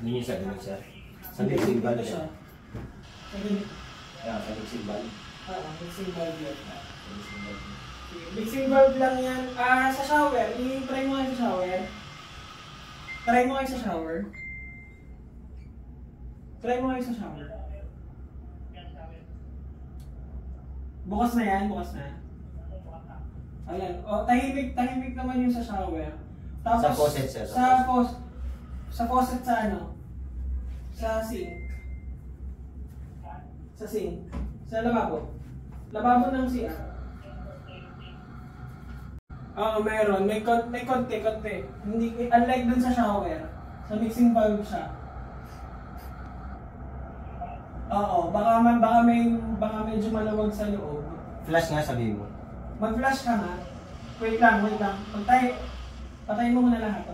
Hindi niya sa ganun siya. Sa mixing valve siya. Sa mixing valve. Mixing valve yan. Mixing valve lang yan. Sa shower, i-try mo kayo sa shower. Try mo kayo sa shower. Try mo kayo sa shower. Bukas na yan, bukas na. Ayan. O, tahimik naman yung sa shower. Tapos, sa faucet sir. Sa faucet sa ano? Sa sink. Sa sink. Sa lababo. Lababo ng CR. Oo, meron. May konti. Hindi, unlike dun sa shower. Sa mixing valve siya. Oo, baka medyo maluwag sa loob. Flash nga sabi mo. Mag-flash ka nga. Wait lang. Patayin mo muna lahat.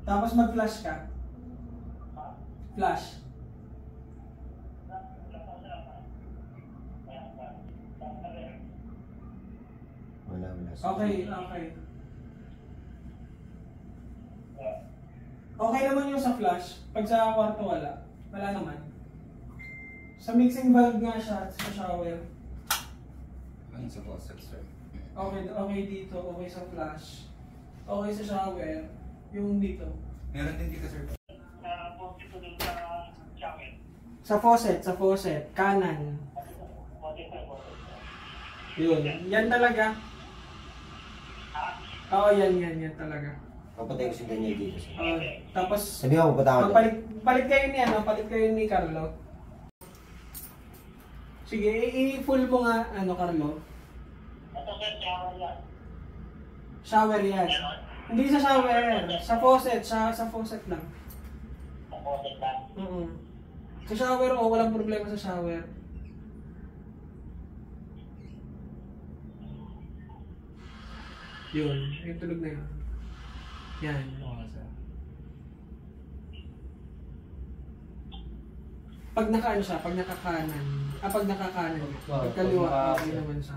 Tapos mag-flash ka. Flash. Wala. Okay. Okay naman yung sa flash. Pag sa kwarto wala. Wala naman. Sa mixing valve nga siya sa shower. Ano sa faucet sir? Okay dito. Okay sa flash. Okay sa shower. Yung dito. Meron din dito sir. Sa faucet. Kanan. Yun. Yan talaga. Oo, yan talaga. Papatay ko si Daniel dito sir. Tapos, Sabi mo, pupunta ako dito. palit kayo ni Carlo. Sige, i-full mo nga, Carlo. Shower yan. Hindi sa shower, sa faucet lang. Sa faucet lang? Sa shower, walang problema sa shower. Yun, yung tulog na yun. Yan. Pag nakakanan, pag nakakanan, pag kaliwa, okay naman siya.